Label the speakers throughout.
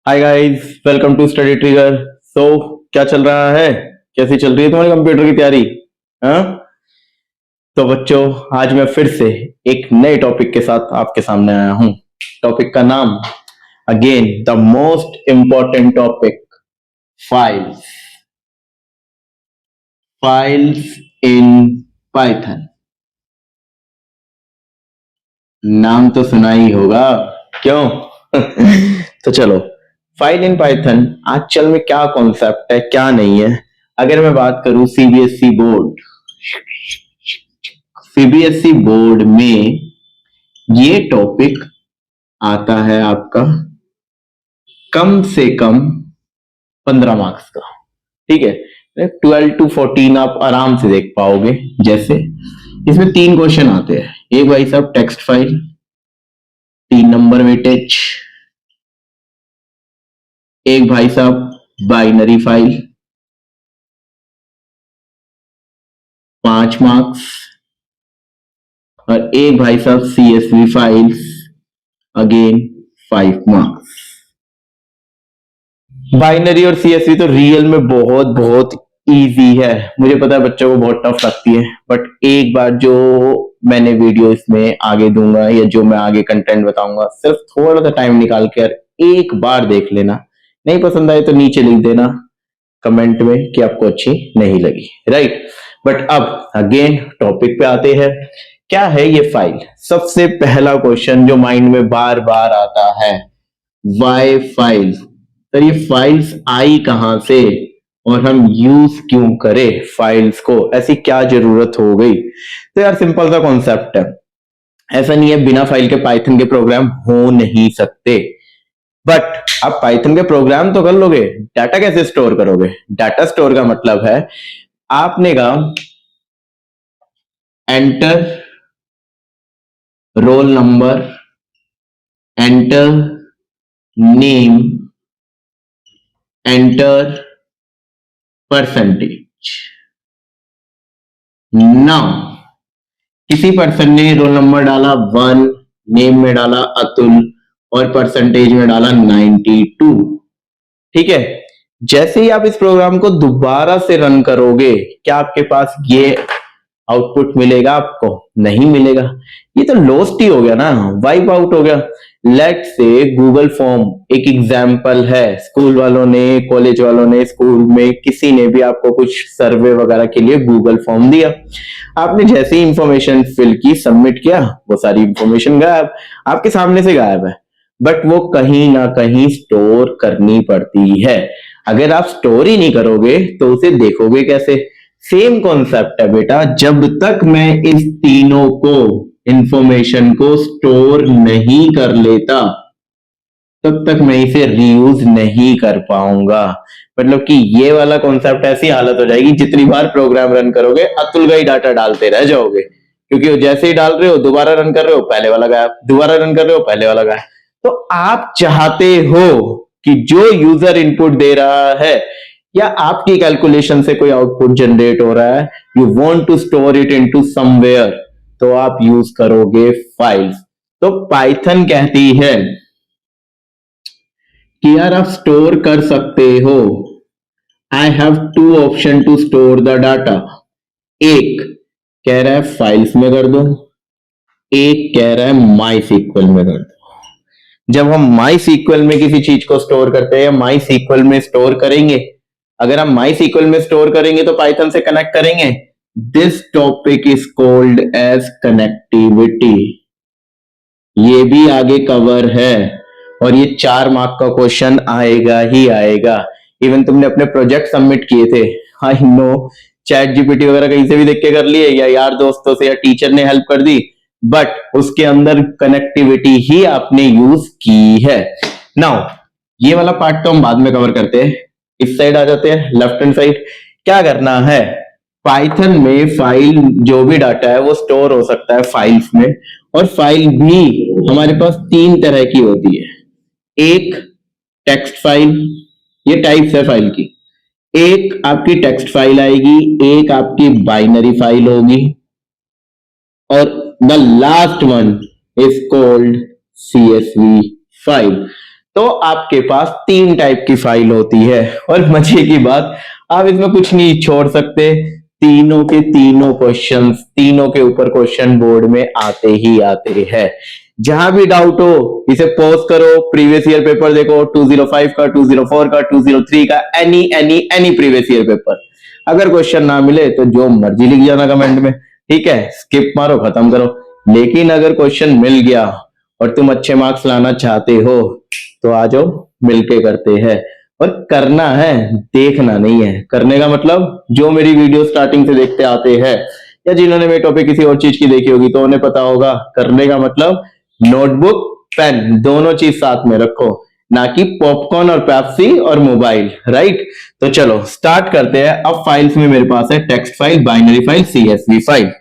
Speaker 1: Hi guys, welcome to study trigger. So क्या चल रहा है? कैसी चल रही है तुम्हारी कंप्यूटर की तैयारी? हाँ, तो बच्चों, आज मैं फिर से एक नए टॉपिक के साथ आपके सामने आया हूं। टॉपिक का नाम again the most important topic, files. Files in Python. नाम तो सुना ही होगा, क्यों? तो चलो, फाइल इन पाइथन एक्चुअल में क्या कॉन्सेप्ट है, क्या नहीं है। अगर मैं बात करूं सीबीएसई बोर्ड में ये टॉपिक आता है आपका कम से कम 15 मार्क्स का। ठीक है, 12 to 14 आप आराम से देख पाओगे। जैसे इसमें 3 क्वेश्चन आते हैं। एक भाई साहब टेक्स्ट फाइल, 3 नंबर वेटेज। एक भाई साहब बाइनरी फाइल, 5 मार्क्स। और एक भाई साहब CSV files, again 5 marks. Binary और सीएसवी तो रियल में बहुत बहुत इजी है। मुझे पता है बच्चों को बहुत टफ लगती है, बट एक बार जो मैंने वीडियो इसमें आगे दूंगा या जो मैं आगे कंटेंट बताऊंगा, सिर्फ थोड़ा सा टाइम निकाल कर एक बार देख लेना। नहीं पसंद आए तो नीचे लिख देना कमेंट में कि आपको अच्छी नहीं लगी, राइट। बट अब अगेन टॉपिक पे आते हैं। क्या है ये फाइल? सबसे पहला क्वेश्चन जो माइंड में बार बार आता है, वाई फाइल। तो ये फाइल्स आई कहां से और हम यूज क्यों करें फाइल्स को? ऐसी क्या जरूरत हो गई? तो यार सिंपल सा कॉन्सेप्ट है। ऐसा नहीं है बिना फाइल के पाइथन के प्रोग्राम हो नहीं सकते, बट आप पाइथन के प्रोग्राम तो कर लोगे, डाटा कैसे स्टोर करोगे? डाटा स्टोर का मतलब है आपने कहा enter roll number, enter name, enter percentage. Now किसी पर्सन ने रोल नंबर डाला 1, नेम में डाला अतुल और परसेंटेज में डाला 92। ठीक है, जैसे ही आप इस प्रोग्राम को दोबारा से रन करोगे, क्या आपके पास ये आउटपुट मिलेगा? आपको नहीं मिलेगा। ये तो लॉस्ट ही हो गया ना, वाइप आउट हो गया। लेट से गूगल फॉर्म एक एग्जाम्पल है। स्कूल वालों ने, कॉलेज वालों ने, स्कूल में किसी ने भी आपको कुछ सर्वे वगैरह के लिए गूगल फॉर्म दिया। आपने जैसे ही इंफॉर्मेशन फिल की, सबमिट किया, वो सारी इंफॉर्मेशन गायब, आपके सामने से गायब है। बट वो कहीं ना कहीं स्टोर करनी पड़ती है। अगर आप स्टोर ही नहीं करोगे तो उसे देखोगे कैसे? सेम कॉन्सेप्ट है बेटा। जब तक मैं इस तीनों को, इंफॉर्मेशन को स्टोर नहीं कर लेता, तब तक मैं इसे रीयूज नहीं कर पाऊंगा। मतलब कि ये वाला कॉन्सेप्ट ऐसी हालत हो जाएगी, जितनी बार प्रोग्राम रन करोगे अतुल का ही डाटा डालते रह जाओगे, क्योंकि जैसे ही डाल रहे हो, दोबारा रन कर रहे हो, पहले वाला गायब, दोबारा रन कर रहे हो, पहले वाला गायब। तो आप चाहते हो कि जो यूजर इनपुट दे रहा है या आपकी कैलकुलेशन से कोई आउटपुट जनरेट हो रहा है, you want to store it into somewhere, तो आप यूज करोगे फाइल्स। तो पाइथन कहती है कि यार आप स्टोर कर सकते हो। I have 2 option to store the data. एक कह रहा है फाइल्स में कर दो, एक कह रहा है माई सीक्वल में कर दो। जब हम माई सीक्वल में किसी चीज को स्टोर करते हैं, माई सीक्वल में स्टोर करेंगे, अगर हम माई सीक्वल में स्टोर करेंगे तो पाइथन से कनेक्ट करेंगे। This topic is called as connectivity. ये भी आगे कवर है और ये 4 मार्क का क्वेश्चन आएगा ही आएगा। इवन तुमने अपने प्रोजेक्ट सबमिट किए थे, आई नो, चैट जीपीटी वगैरह कहीं से भी देख के कर लिए, या यार दोस्तों से या टीचर ने हेल्प कर दी, बट उसके अंदर कनेक्टिविटी ही आपने यूज की है। नाउ ये वाला पार्ट तो हम बाद में कवर करते हैं। इस साइड आ जाते हैं, लेफ्ट हैंड साइड। क्या करना है? पाइथन में फाइल, जो भी डाटा है वो स्टोर हो सकता है फाइल्स में, और फाइल भी हमारे पास 3 तरह की होती है। एक टेक्स्ट फाइल, ये टाइप्स है फाइल की। एक आपकी टेक्स्ट फाइल आएगी, एक आपकी बाइनरी फाइल होगी, और the last one is called CSV file. तो आपके पास 3 टाइप की फाइल होती है। और मजे की बात, आप इसमें कुछ नहीं छोड़ सकते, तीनों के तीनों क्वेश्चन, तीनों के ऊपर क्वेश्चन बोर्ड में आते ही आते हैं। जहां भी डाउट हो इसे पॉज करो, प्रीवियस ईयर पेपर देखो, 205 का, 204 का, 203 का, एनी प्रीवियस ईयर पेपर। अगर क्वेश्चन ना मिले तो जो मर्जी लिख जाना कमेंट में, ठीक है, स्किप मारो, खत्म करो। लेकिन अगर क्वेश्चन मिल गया और तुम अच्छे मार्क्स लाना चाहते हो तो आ जाओ, मिलके करते हैं। और करना है, देखना नहीं है। करने का मतलब जो मेरी वीडियो स्टार्टिंग से देखते आते हैं या जिन्होंने मेरे टॉपिक किसी और चीज की देखी होगी तो उन्हें पता होगा, करने का मतलब नोटबुक पेन दोनों चीज साथ में रखो, ना कि पॉपकॉर्न और पेप्सी और मोबाइल, राइट। तो चलो स्टार्ट करते हैं। अब फाइल्स में मेरे पास है text file, binary file, CSV file.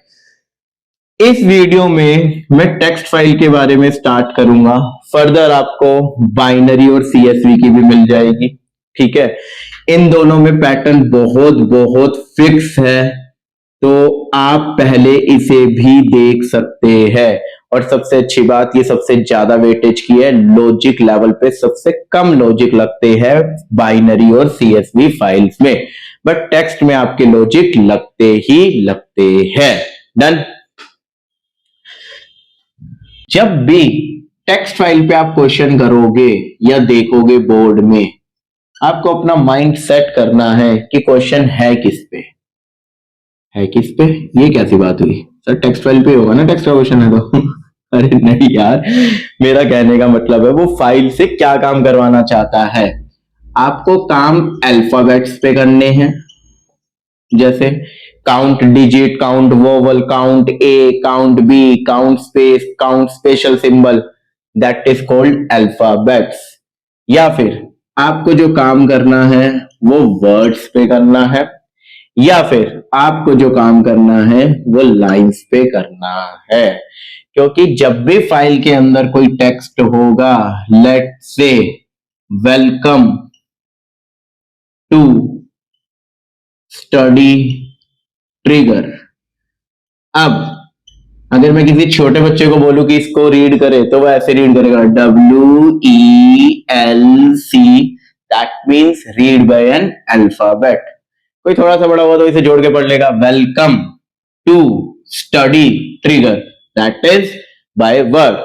Speaker 1: इस वीडियो में मैं टेक्स्ट फाइल के बारे में स्टार्ट करूंगा, फर्दर आपको बाइनरी और सीएसवी की भी मिल जाएगी, ठीक है। इन दोनों में पैटर्न बहुत बहुत फिक्स है, तो आप पहले इसे भी देख सकते हैं। और सबसे अच्छी बात, ये सबसे ज्यादा वेटेज की है, लॉजिक लेवल पे सबसे कम लॉजिक लगते हैं बाइनरी और सीएसवी फाइल्स में, बट टेक्स्ट में आपके लॉजिक लगते ही लगते हैं। डन। जब भी टेक्स्ट फाइल पे आप क्वेश्चन करोगे या देखोगे बोर्ड में, आपको अपना माइंड सेट करना है कि क्वेश्चन है किस पे, है किस पे। ये कैसी बात हुई सर, टेक्स्ट फाइल पे होगा ना, टेक्स्ट का क्वेश्चन है तो अरे नहीं यार, मेरा कहने का मतलब है वो फाइल से क्या काम करवाना चाहता है। आपको काम अल्फाबेट्स पे करने हैं, जैसे count digit, count vowel, count A, count B, count space, count special symbol, that is called alphabets. या फिर आपको जो काम करना है वो वर्ड्स पे करना है, या फिर आपको जो काम करना है वो लाइंस पे करना है। क्योंकि जब भी फाइल के अंदर कोई टेक्स्ट होगा, let's say welcome to study trigger. अब अगर मैं किसी छोटे बच्चे को बोलूं कि इसको रीड करे तो वो ऐसे रीड करेगा, WELC, that means read by an alphabet. कोई थोड़ा सा बड़ा हुआ तो इसे जोड़ के पढ़ लेगा, welcome to study trigger, that is by word.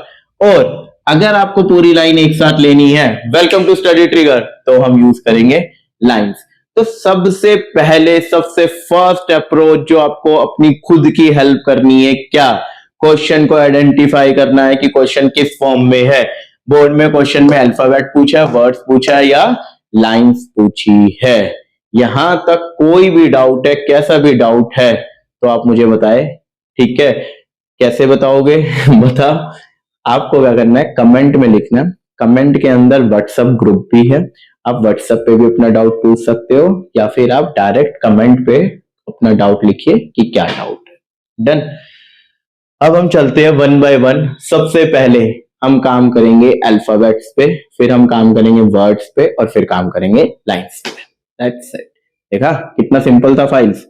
Speaker 1: और अगर आपको पूरी लाइन एक साथ लेनी है, वेलकम टू स्टडी ट्रिगर, तो हम यूज करेंगे लाइंस। तो सबसे पहले सबसे फर्स्ट अप्रोच जो आपको अपनी खुद की हेल्प करनी है, क्या, क्वेश्चन को आइडेंटिफाई करना है कि क्वेश्चन किस फॉर्म में है। बोर्ड में क्वेश्चन में अल्फाबेट पूछा है, वर्ड्स पूछा है या लाइंस पूछी है। यहां तक कोई भी डाउट है, कैसा भी डाउट है तो आप मुझे बताएं, ठीक है। कैसे बताओगे बता, आपको क्या करना है, कमेंट में लिखना। कमेंट के अंदर व्हाट्सएप ग्रुप भी है, आप व्हाट्सएप पे भी अपना डाउट पूछ सकते हो, या फिर आप डायरेक्ट कमेंट पे अपना डाउट लिखिए कि क्या डाउट है। डन। अब हम चलते हैं वन बाय वन। सबसे पहले हम काम करेंगे अल्फाबेट्स पे, फिर हम काम करेंगे वर्ड्स पे, और फिर काम करेंगे लाइंस पे। That's it. देखा कितना सिंपल था फाइल्स।